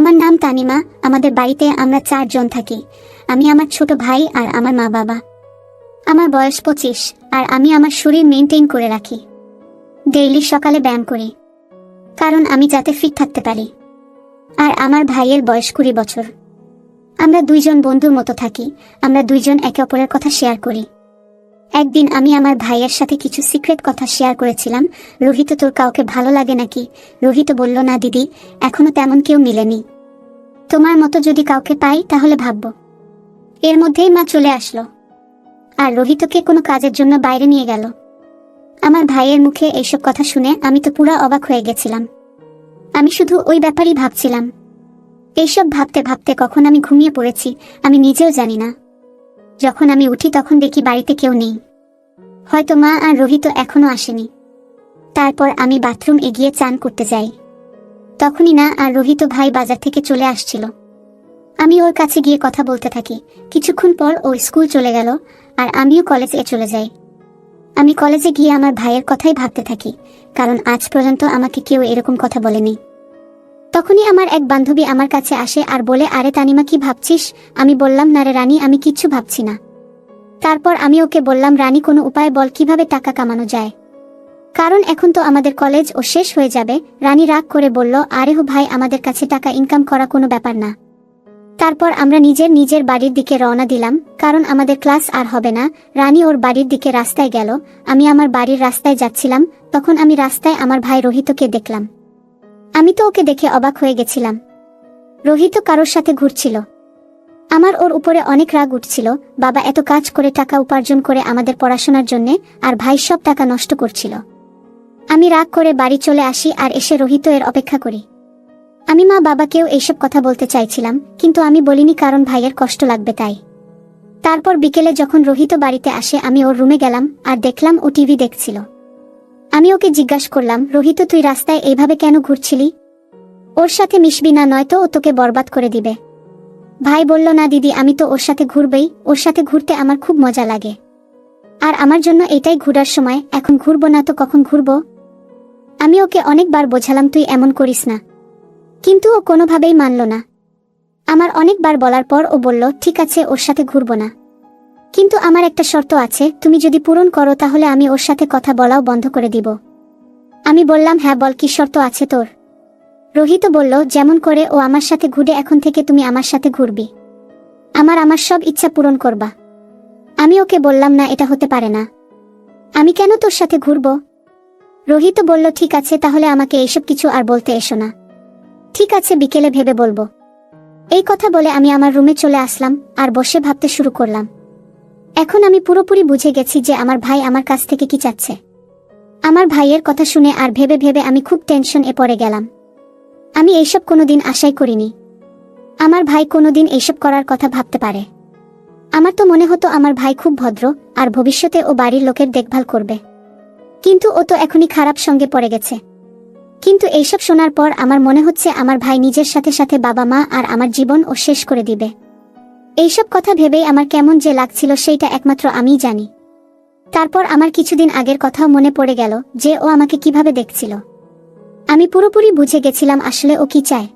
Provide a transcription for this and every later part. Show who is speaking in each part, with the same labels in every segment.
Speaker 1: আমার নাম তানিমা। আমাদের বাড়িতে আমরা 4 জন থাকি। আমি, আমার ছোট ভাই আর আমার মা বাবা। আমার বয়স 25 আর আমি আমার শরীর মেনটেন করে রাখি। ডেইলি সকালে ব্যায়াম করি, কারণ আমি যাতে ফিট থাকতে পারি। আর আমার ভাইয়ের বয়স 20 বছর। আমরা 2 জন বন্ধুর মতো থাকি। আমরা 2 জন একে অপরের কথা শেয়ার করি। একদিন আমি আমার ভাইয়ের সাথে কিছু সিক্রেট কথা শেয়ার করেছিলাম। রোহিত, তোর কাউকে ভালো লাগে নাকি? রোহিত বলল, না দিদি, এখনো তেমন কেউ মিলেনি। তোমার মতো যদি কাউকে পাই তাহলে ভাববো। এর মধ্যেই মা চলে আসলো আর রোহিতকে কোনো কাজের জন্য বাইরে নিয়ে গেল। আমার ভাইয়ের মুখে এইসব কথা শুনে আমি তো পুরো অবাক হয়ে গেছিলাম। আমি শুধু ওই ব্যাপারই ভাবছিলাম। এইসব ভাবতে ভাবতে কখন আমি ঘুমিয়ে পড়েছি আমি নিজেও জানি না। যখন আমি উঠি তখন দেখি বাড়িতে কেউ নেই। হয়তো মা আর রোহিত এখনো আসেনি। তারপর আমি বাথরুম এগিয়ে চান করতে যাই। তখনই না আর রোহিত ভাই বাজার থেকে চলে আসছিল। আমি ওর কাছে গিয়ে কথা বলতে থাকি। কিছুক্ষণ পর ও স্কুল চলে গেল আর আমিও কলেজে চলে যাই। আমি কলেজে গিয়ে আমার ভাইয়ের কথাই ভাবতে থাকি, কারণ আজ পর্যন্ত আমাকে কেউ এরকম কথা বলেনি। তখনই আমার এক বান্ধবী আমার কাছে আসে আর বলে, আরে তানিমা, কি ভাবছিস? আমি বললাম, না রে রানী, আমি কিচ্ছু ভাবছি না। তারপর আমি ওকে বললাম, রানী, কোনো উপায় বল কিভাবে টাকা কামানো যায়, কারণ এখন তো আমাদের কলেজ ও শেষ হয়ে যাবে। রানী রাগ করে বলল, আরে হো ভাই, আমাদের কাছে টাকা ইনকাম করা কোনো ব্যাপার না। তারপর আমরা নিজের বাড়ির দিকে রওনা দিলাম, কারণ আমাদের ক্লাস আর হবে না। রানী ওর বাড়ির দিকে রাস্তায় গেল, আমি আমার বাড়ির রাস্তায় যাচ্ছিলাম। তখন আমি রাস্তায় আমার ভাই রোহিতকে দেখলাম। আমি তো ওকে দেখে অবাক হয়ে গেছিলাম। রোহিত কারোর সাথে ঘুরছিল। আমার ওর উপরে অনেক রাগ উঠছিল। বাবা এত কাজ করে টাকা উপার্জন করে আমাদের পড়াশোনার জন্যে, আর ভাই সব টাকা নষ্ট করছিল। আমি রাগ করে বাড়ি চলে আসি আর এসে রোহিত এর অপেক্ষা করি। আমি মা বাবাকেও এইসব কথা বলতে চাইছিলাম, কিন্তু আমি বলিনি, কারণ ভাইয়ের কষ্ট লাগবে তাই। তারপর বিকেলে যখন রোহিত বাড়িতে আসে আমি ওর রুমে গেলাম আর দেখলাম ও টিভি দেখছিল। আমি ওকে জিজ্ঞাসা করলাম, রোহিত, তুই রাস্তায় এইভাবে কেন ঘুরছিলি? ওর সাথে মিশবি না, নয়তো ও তোকে বরবাদ করে দিবে। ভাই বলল, না দিদি, আমি তো ওর সাথে ঘুরবই। ওর সাথে ঘুরতে আমার খুব মজা লাগে, আর আমার জন্য এটাই ঘোরার সময়। এখন ঘুরবো না তো কখন ঘুরবো? আমি ওকে অনেকবার বোঝালাম, তুই এমন করিস না, কিন্তু ও কোনোভাবেই মানল না। আমার অনেকবার বলার পর ও বলল, ঠিক আছে, ওর সাথে ঘুরবো না, কিন্তু আমার একটা শর্ত আছে, তুমি যদি পূরণ করো তাহলে আমি ওর সাথে কথা বলাও বন্ধ করে দিব। আমি বললাম, হ্যাঁ বল, কি শর্ত আছে তোর? রোহিত বলল, যেমন করে ও আমার সাথে ঘুরে, এখন থেকে তুমি আমার সাথে ঘুরবি। আমার সব ইচ্ছা পূরণ করবা। আমি ওকে বললাম, না, এটা হতে পারে না। আমি কেন তোর সাথে ঘুরবো? রোহিত বলল, ঠিক আছে, তাহলে আমাকে এইসব কিছু আর বলতে এসো না। ঠিক আছে, বিকেলে ভেবে বলবো। এই কথা বলে আমি আমার রুমে চলে আসলাম আর বসে ভাবতে শুরু করলাম। এখন আমি পুরোপুরি বুঝে গেছি যে আমার ভাই আমার কাছ থেকে কি চাচ্ছে। আমার ভাইয়ের কথা শুনে আর ভেবে ভেবে আমি খুব টেনশন এ পড়ে গেলাম। আমি এইসব কোনোদিন আশাই করিনি আমার ভাই কোনোদিন এইসব করার কথা ভাবতে পারে। আমার তো মনে হতো আমার ভাই খুব ভদ্র আর ভবিষ্যতে ও বাড়ির লোকের দেখভাল করবে, কিন্তু ও তো এখনই খারাপ সঙ্গে পড়ে গেছে। কিন্তু এইসব শোনার পর আমার মনে হচ্ছে আমার ভাই নিজের সাথে সাথে বাবা মা আর আমার জীবন ও শেষ করে দিবে। এইসব কথা ভেবেই আমার কেমন যে লাগছিল সেইটা একমাত্র আমিই জানি। তারপর আমার কিছুদিন আগের কথাও মনে পড়ে গেল যে ও আমাকে কিভাবে দেখছিল। আমি পুরোপুরি বুঝে গেছিলাম আসলে ও কি চায়।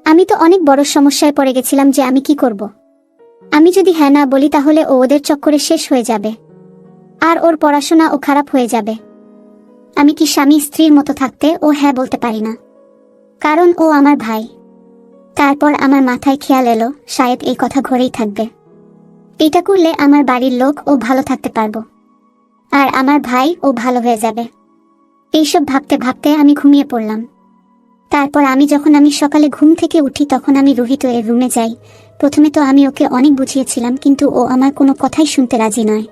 Speaker 1: আমি তো অনেক বড় সমস্যায় পড়ে গেছিলাম যে আমি কি করব। আমি যদি হ্যাঁ না বলি তাহলে ও ওদের চক্করে শেষ হয়ে যাবে, আর ওর পড়াশোনা ও খারাপ হয়ে যাবে। আমি কি স্বামী স্ত্রীর মতো থাকতে ও হ্যাঁ বলতে পারি না, কারণ ও আমার ভাই। তারপর আমার মাথায় খেয়াল এলো, শায়দ এই কথা ঘরেই থাকবে। এটা করলে আমার বাড়ির লোক ও ভালো থাকতে পারবো, আর আমার ভাই ও ভালো হয়ে যাবে। এইসব ভাবতে ভাবতে আমি ঘুমিয়ে পড়লাম। তারপর যখন আমি সকালে ঘুম থেকে উঠি তখন আমি রোহিত এর রুমে যাই। প্রথমে তো আমি ওকে অনেক বুঝিয়েছিলাম, কিন্তু ও আমার কোনো কথাই শুনতে রাজি নয়।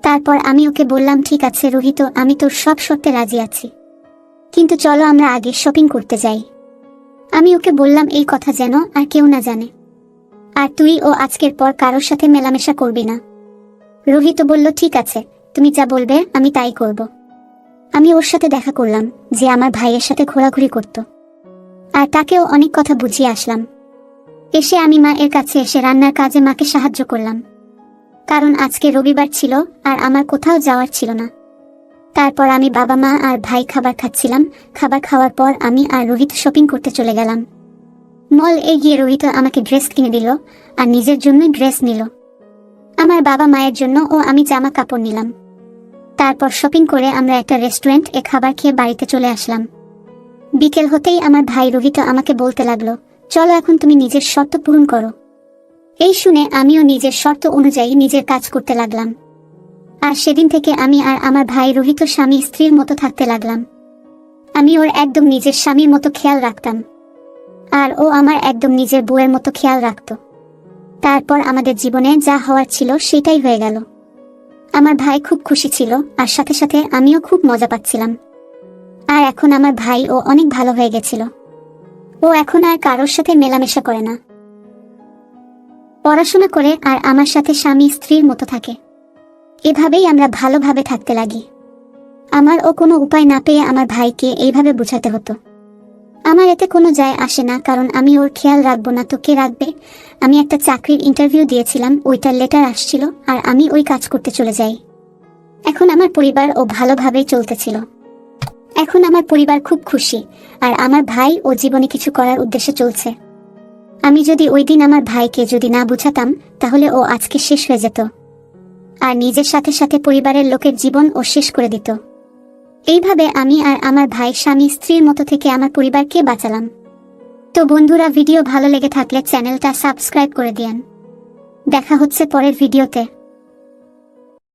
Speaker 1: তারপর আমি ওকে বললাম, ঠিক আছে রোহিত, আমি তোর সব শর্তে রাজি আছি, কিন্তু চলো আমরা আগে শপিং করতে যাই। আমি ওকে বললাম এই কথা যেন আর কেউ না জানে, আর তুই ও আজকের পর কারোর সাথে মেলামেশা করবি না। রোহিত বলল, ঠিক আছে, তুমি যা বলবে আমি তাই করব। আমি ওর সাথে দেখা করলাম যে আমার ভাইয়ের সাথে ঘোরাঘুরি করত, আর তাকেও অনেক কথা বুঝিয়ে আসলাম। এসে আমি মা এর কাছে এসে রান্নার কাজে মাকে সাহায্য করলাম, কারণ আজকে রবিবার ছিল আর আমার কোথাও যাওয়ার ছিল না। তারপর আমি বাবা মা আর ভাই খাবার খাচ্ছিলাম। খাবার খাওয়ার পর আমি আর রোহিত শপিং করতে চলে গেলাম। মল গিয়ে রোহিত আমাকে ড্রেস কিনে দিল আর নিজের জন্যই ড্রেস নিল। আমার বাবা মায়ের জন্য ও আমি জামা কাপড় নিলাম। তারপর শপিং করে আমরা একটা রেস্টুরেন্টে খাবার খেয়ে বাড়িতে চলে আসলাম। বিকেল হতেই আমার ভাই রোহিত আমাকে বলতে লাগলো, চলো এখন তুমি নিজের শর্ত পূরণ করো। এই শুনে আমিও নিজের শর্ত অনুযায়ী নিজের কাজ করতে লাগলাম। আর সেদিন থেকে আমি আর আমার ভাই রোহিত স্বামী স্ত্রীর মতো থাকতে লাগলাম। আমি ওর একদম নিজের স্বামীর মতো খেয়াল রাখতাম, আর ও আমার একদম নিজের বউয়ের মতো খেয়াল রাখত। তারপর আমাদের জীবনে যা হওয়ার ছিল সেটাই হয়ে গেল। আমার ভাই খুব খুশি ছিল, আর সাথে সাথে আমিও খুব মজা পাচ্ছিলাম। আর এখন আমার ভাই ও অনেক ভালো হয়ে গেছিল। ও এখন আর কারোর সাথে মেলামেশা করে না, পড়াশোনা করে আর আমার সাথে স্বামী স্ত্রীর মতো থাকে। এভাবেই আমরা ভালোভাবে থাকতে লাগি। আমার ও কোনো উপায় না পেয়ে আমার ভাইকে এইভাবে বোঝাতে হতো। আমার এতে কোনো যায় আসে না, কারণ আমি ওর খেয়াল রাখবো না তো কে রাখবে। আমি একটা চাকরির ইন্টারভিউ দিয়েছিলাম, ওইটার লেটার আসছিল, আর আমি ওই কাজ করতে চলে যাই। এখন আমার পরিবার ও ভালোভাবেই চলতেছিল। এখন আমার পরিবার খুব খুশি, আর আমার ভাই ও জীবনে কিছু করার উদ্দেশ্যে চলছে। আমি যদি ওই দিন আমার ভাইকে যদি না বুঝাতাম, তাহলে ও আজকে শেষ হয়ে যেত, আর নিজের সাথে সাথে পরিবারের লোকের জীবন ও শেষ করে দিত। এইভাবে আমি আর আমার ভাই স্বামী স্ত্রীর মতো থেকে আমার পরিবারকে বাঁচালাম। তো বন্ধুরা, ভিডিও ভালো লেগে থাকলে চ্যানেলটা সাবস্ক্রাইব করে দিয়েন। দেখা হচ্ছে পরের ভিডিওতে।